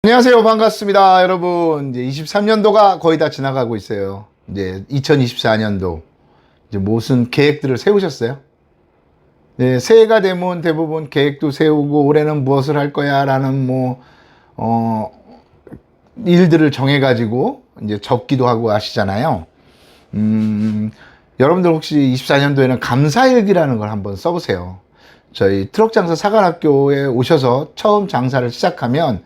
안녕하세요. 반갑습니다. 여러분, 이제 23년도가 거의 다 지나가고 있어요. 이제 2024년도. 이제 무슨 계획들을 세우셨어요? 네, 새해가 되면 대부분 계획도 세우고 올해는 무엇을 할 거야 라는 일들을 정해가지고 이제 적기도 하고 하시잖아요. 여러분들 혹시 24년도에는 감사일기라는 걸 한번 써보세요. 저희 트럭장사 사관학교에 오셔서 처음 장사를 시작하면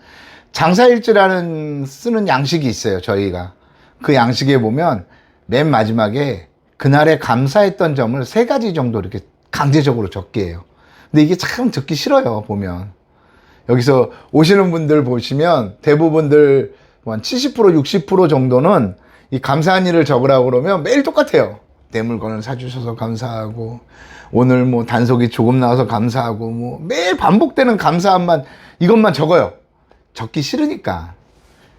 장사일지라는 쓰는 양식이 있어요. 저희가 그 양식에 보면 맨 마지막에 그날에 감사했던 점을 3가지 정도 이렇게 강제적으로 적게 해요. 근데 이게 참 적기 싫어요. 보면 여기서 오시는 분들 보시면 대부분들 한 70% 60% 정도는 이 감사한 일을 적으라고 그러면 매일 똑같아요. 내 물건을 사주셔서 감사하고, 오늘 뭐 단속이 조금 나와서 감사하고, 뭐 매일 반복되는 감사함만, 이것만 적어요. 적기 싫으니까.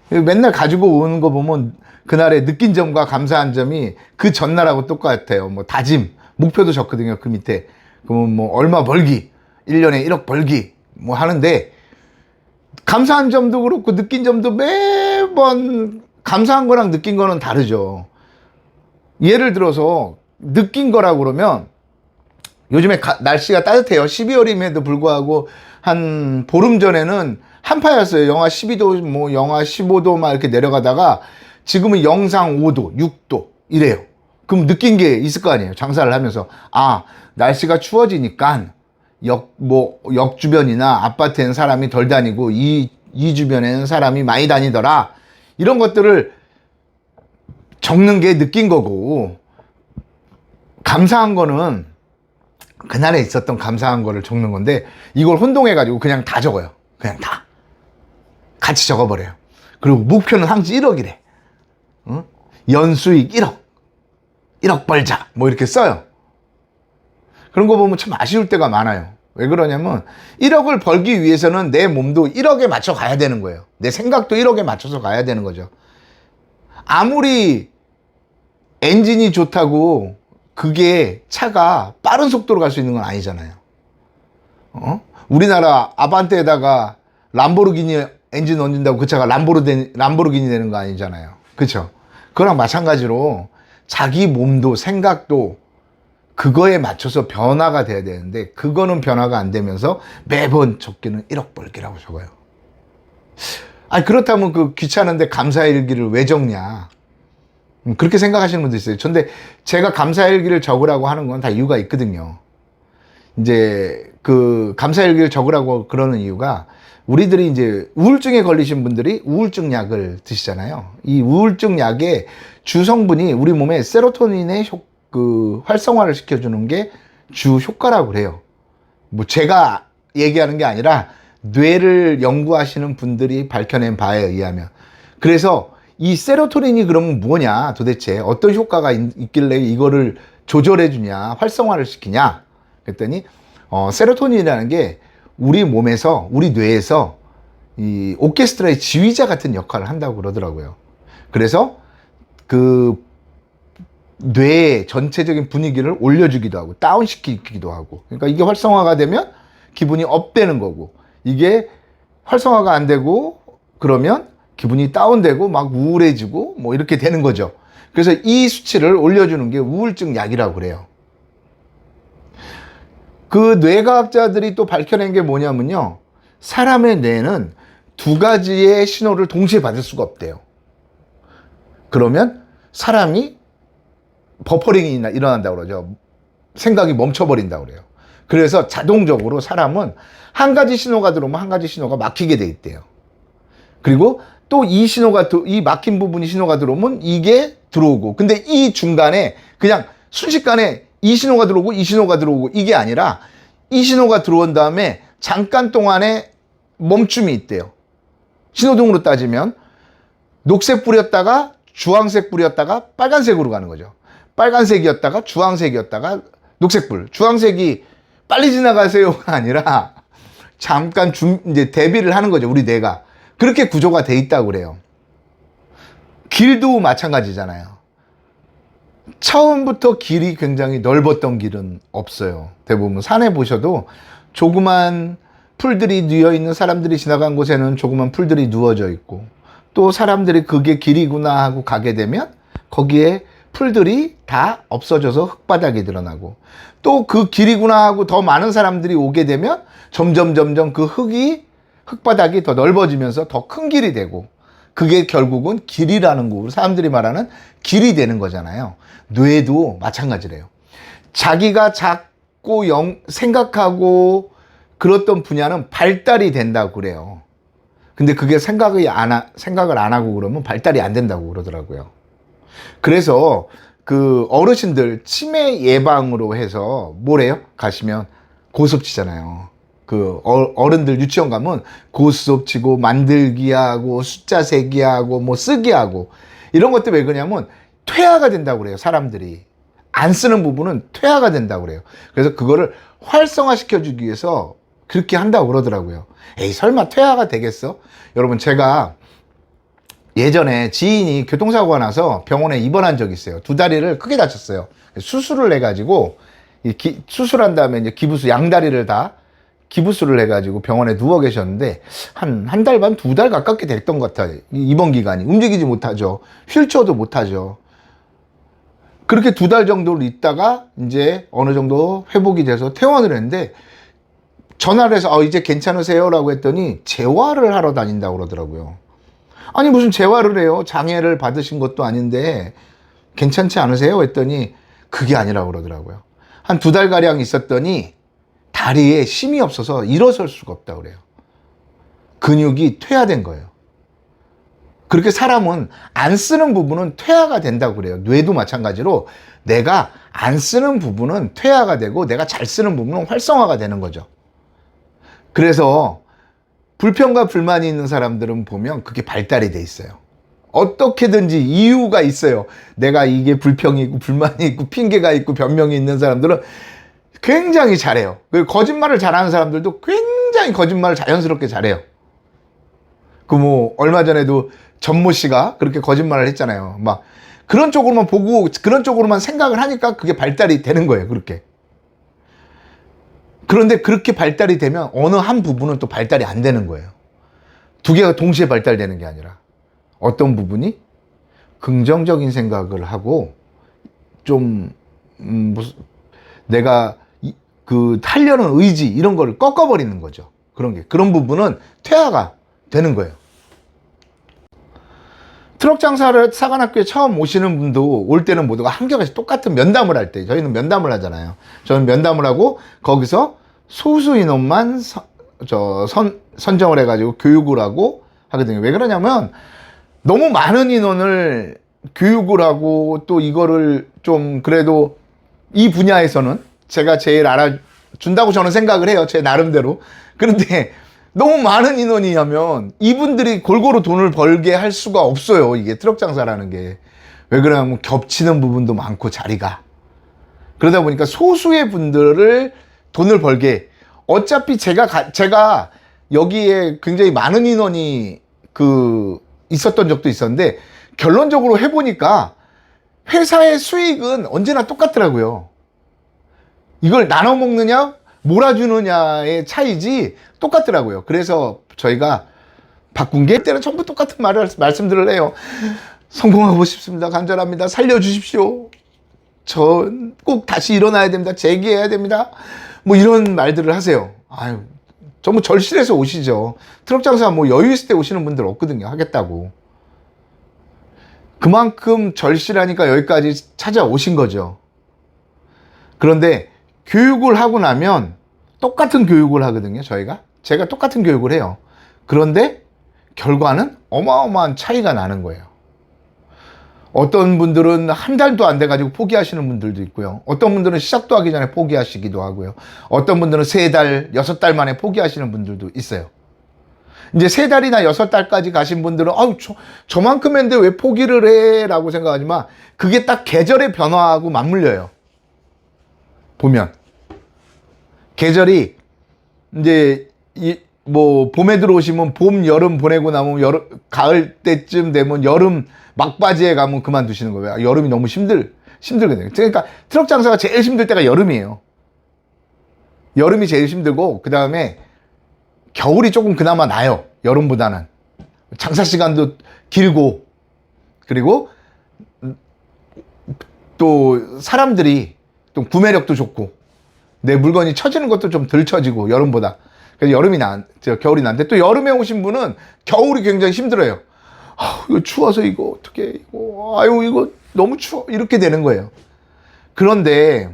맨날 가지고 오는 거 보면 그날의 느낀 점과 감사한 점이 그 전날하고 똑같아요. 뭐 다짐, 목표도 적거든요. 그 밑에. 그러면 뭐 얼마 벌기, 1년에 1억 벌기 뭐 하는데, 감사한 점도 그렇고 느낀 점도 매번 감사한 거랑 느낀 거는 다르죠. 예를 들어서 느낀 거라고 그러면 요즘에 날씨가 따뜻해요. 12월임에도 불구하고 한 보름 전에는 한파였어요. 영하 12도, 뭐 영하 15도 막 이렇게 내려가다가 지금은 영상 5도, 6도 이래요. 그럼 느낀 게 있을 거 아니에요. 장사를 하면서. 아, 날씨가 추워지니까 역 주변이나 아파트에는 사람이 덜 다니고 이 주변에는 사람이 많이 다니더라. 이런 것들을 적는 게 느낀 거고, 감사한 거는 그날에 있었던 감사한 거를 적는 건데, 이걸 혼동해가지고 그냥 다 적어요. 그냥 다. 같이 적어버려요. 그리고 목표는 항상 1억이래. 응? 연수익 1억. 1억 벌자. 뭐 이렇게 써요. 그런 거 보면 참 아쉬울 때가 많아요. 왜 그러냐면 1억을 벌기 위해서는 내 몸도 1억에 맞춰 가야 되는 거예요. 내 생각도 1억에 맞춰서 가야 되는 거죠. 아무리 엔진이 좋다고 그게 차가 빠른 속도로 갈 수 있는 건 아니잖아요. 우리나라 아반떼에다가 람보르기니 엔진 얹는다고 그 차가 람보르기니 되는 거 아니잖아요. 그렇죠? 그거랑 마찬가지로 자기 몸도 생각도 그거에 맞춰서 변화가 돼야 되는데, 그거는 변화가 안 되면서 매번 적기는 1억 벌기라고 적어요. 아니, 그렇다면 그 귀찮은데 감사일기를 왜 적냐, 그렇게 생각하시는 분도 있어요. 근데 제가 감사일기를 적으라고 하는 건 다 이유가 있거든요. 이제 그 감사일기를 적으라고 그러는 이유가, 우리들이 이제 우울증에 걸리신 분들이 우울증 약을 드시잖아요. 이 우울증 약의 주성분이 우리 몸에 세로토닌의 활성화를 시켜주는 게 주 효과라고 그래요. 뭐 제가 얘기하는 게 아니라 뇌를 연구하시는 분들이 밝혀낸 바에 의하면. 그래서 이 세로토닌이 그러면 뭐냐, 도대체 어떤 효과가 있길래 이거를 조절해 주냐, 활성화를 시키냐 그랬더니 세로토닌이라는 게 우리 몸에서, 우리 뇌에서 이 오케스트라의 지휘자 같은 역할을 한다고 그러더라고요. 그래서 그 뇌의 전체적인 분위기를 올려주기도 하고 다운시키기도 하고, 그러니까 이게 활성화가 되면 기분이 업되는 거고, 이게 활성화가 안 되고 그러면 기분이 다운되고 막 우울해지고 뭐 이렇게 되는 거죠. 그래서 이 수치를 올려주는 게 우울증 약이라고 그래요. 그 뇌과학자들이 또 밝혀낸 게 뭐냐면요, 사람의 뇌는 2가지의 신호를 동시에 받을 수가 없대요. 그러면 사람이 버퍼링이 일어난다고 그러죠. 생각이 멈춰버린다고 그래요. 그래서 자동적으로 사람은 한 가지 신호가 들어오면 한 가지 신호가 막히게 돼 있대요. 그리고 또 이 막힌 부분이 신호가 들어오면 이게 들어오고, 근데 이 중간에 그냥 순식간에 이 신호가 들어오고 이 신호가 들어오고 이게 아니라, 이 신호가 들어온 다음에 잠깐 동안에 멈춤이 있대요. 신호등으로 따지면 녹색 불이었다가 주황색 불이었다가 빨간색으로 가는 거죠. 빨간색이었다가 주황색이었다가 녹색불. 주황색이 빨리 지나가세요가 아니라 잠깐 이제 대비를 하는 거죠. 우리 뇌가 그렇게 구조가 돼 있다고 그래요. 길도 마찬가지잖아요. 처음부터 길이 굉장히 넓었던 길은 없어요. 대부분 산에 보셔도 조그만 풀들이 누워 있는 사람들이 지나간 곳에는 조그만 풀들이 누워져 있고, 또 사람들이 그게 길이구나 하고 가게 되면 거기에 풀들이 다 없어져서 흙바닥이 드러나고, 또 그 길이구나 하고 더 많은 사람들이 오게 되면 점점 그 흙바닥이 더 넓어지면서 더 큰 길이 되고, 그게 결국은 길이라는 거고 사람들이 말하는 길이 되는 거잖아요. 뇌도 마찬가지래요. 자기가 작고 생각하고 그랬던 분야는 발달이 된다고 그래요. 근데 그게 생각을 안 하고 그러면 발달이 안 된다고 그러더라고요. 그래서 그 어르신들 치매 예방으로 해서 뭐래요? 가시면 고스톱 치잖아요. 그 어른들 유치원 가면 고스톱 치고 만들기 하고 숫자 세기 하고 뭐 쓰기 하고, 이런 것들 왜 그러냐면 퇴화가 된다고 그래요. 사람들이 안 쓰는 부분은 퇴화가 된다고 그래요. 그래서 그거를 활성화시켜 주기 위해서 그렇게 한다고 그러더라고요. 에이, 설마 퇴화가 되겠어? 여러분, 제가 예전에 지인이 교통사고가 나서 병원에 입원한 적이 있어요. 두 다리를 크게 다쳤어요. 수술을 해가지고 수술한 다음에 이제 기부수 양다리를 다 기부수를 해가지고 병원에 누워 계셨는데 한 달 반, 두 달 가깝게 됐던 것 같아요. 입원 기간이. 움직이지 못하죠. 휠체어도 못하죠. 그렇게 두 달 정도를 있다가 이제 어느 정도 회복이 돼서 퇴원을 했는데, 전화를 해서 이제 괜찮으세요? 라고 했더니 재활을 하러 다닌다고 그러더라고요. 아니, 무슨 재활을 해요? 장애를 받으신 것도 아닌데 괜찮지 않으세요? 했더니 그게 아니라고 그러더라고요. 한 두 달가량 있었더니 다리에 힘이 없어서 일어설 수가 없다고 그래요. 근육이 퇴화된 거예요. 그렇게 사람은 안 쓰는 부분은 퇴화가 된다고 그래요. 뇌도 마찬가지로 내가 안 쓰는 부분은 퇴화가 되고 내가 잘 쓰는 부분은 활성화가 되는 거죠. 그래서 불평과 불만이 있는 사람들은 보면 그게 발달이 돼 있어요. 어떻게든지 이유가 있어요. 내가 이게 불평이 있고 불만이 있고 핑계가 있고 변명이 있는 사람들은 굉장히 잘해요. 그리고 거짓말을 잘하는 사람들도 굉장히 거짓말을 자연스럽게 잘해요. 그 뭐 얼마 전에도 전모 씨가 그렇게 거짓말을 했잖아요. 막 그런 쪽으로만 보고 그런 쪽으로만 생각을 하니까 그게 발달이 되는 거예요. 그렇게. 그런데 그렇게 발달이 되면 어느 한 부분은 또 발달이 안 되는 거예요. 두 개가 동시에 발달되는 게 아니라 어떤 부분이 긍정적인 생각을 하고 좀 내가 하려는 의지 이런 거를 꺾어버리는 거죠. 그런 부분은 퇴화가 되는 거예요. 트럭 장사를 사관학교에 처음 오시는 분도 올 때는 모두가 한결같이 똑같은 면담을 할 때, 저희는 면담을 하잖아요. 저는 면담을 하고 거기서 소수 인원만 선정을 해가지고 교육을 하고 하거든요. 왜 그러냐면 너무 많은 인원을 교육을 하고 또 이거를 좀 그래도 이 분야에서는 제가 제일 알아준다고 저는 생각을 해요. 제 나름대로. 그런데 너무 많은 인원이 하면 이분들이 골고루 돈을 벌게 할 수가 없어요. 이게 트럭 장사라는 게. 왜 그러냐면 겹치는 부분도 많고 자리가. 그러다 보니까 소수의 분들을 돈을 벌게. 어차피 제가 여기에 굉장히 많은 인원이 있었던 적도 있었는데 결론적으로 해보니까 회사의 수익은 언제나 똑같더라고요. 이걸 나눠 먹느냐 몰아주느냐의 차이지 똑같더라고요. 그래서 저희가 바꾼 게 때는 전부 똑같은 말씀들을 해요. 성공하고 싶습니다. 간절합니다. 살려주십시오. 전 꼭 다시 일어나야 됩니다. 재기해야 됩니다. 뭐 이런 말들을 하세요. 아유, 전부 절실해서 오시죠. 트럭 장사 뭐 여유 있을 때 오시는 분들 없거든요. 하겠다고. 그만큼 절실하니까 여기까지 찾아오신 거죠. 그런데 교육을 하고 나면 똑같은 교육을 하거든요. 제가 똑같은 교육을 해요. 그런데 결과는 어마어마한 차이가 나는 거예요. 어떤 분들은 한 달도 안 돼가지고 포기하시는 분들도 있고요. 어떤 분들은 시작도 하기 전에 포기하시기도 하고요. 어떤 분들은 3달, 6달 만에 포기하시는 분들도 있어요. 이제 3달이나 6달까지 가신 분들은 저만큼 했는데 왜 포기를 해? 라고 생각하지만 그게 딱 계절의 변화하고 맞물려요. 보면 계절이 이제 뭐 봄에 들어오시면 봄, 여름 보내고 나면 가을 때쯤 되면 여름 막바지에 가면 그만두시는 거예요. 여름이 너무 힘들거든요. 그러니까 트럭 장사가 제일 힘들 때가 여름이에요. 여름이 제일 힘들고 그 다음에 겨울이 조금 그나마 나아요. 여름보다는. 장사 시간도 길고, 그리고 또 사람들이 또 구매력도 좋고, 내 물건이 처지는 것도 좀 덜 처지고, 여름보다. 그래서 겨울이 난데, 또 여름에 오신 분은 겨울이 굉장히 힘들어요. 이거 추워서 이거 어떻게, 이거 너무 추워. 이렇게 되는 거예요. 그런데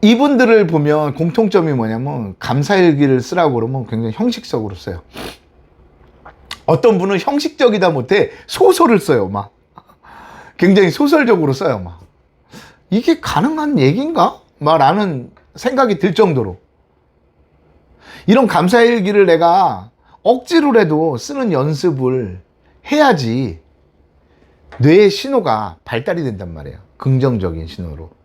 이분들을 보면 공통점이 뭐냐면, 감사일기를 쓰라고 그러면 굉장히 형식적으로 써요. 어떤 분은 형식적이다 못해 소설을 써요, 막. 굉장히 소설적으로 써요, 막. 이게 가능한 얘기인가? 막 라는 생각이 들 정도로. 이런 감사일기를 내가 억지로라도 쓰는 연습을 해야지 뇌의 신호가 발달이 된단 말이에요. 긍정적인 신호로.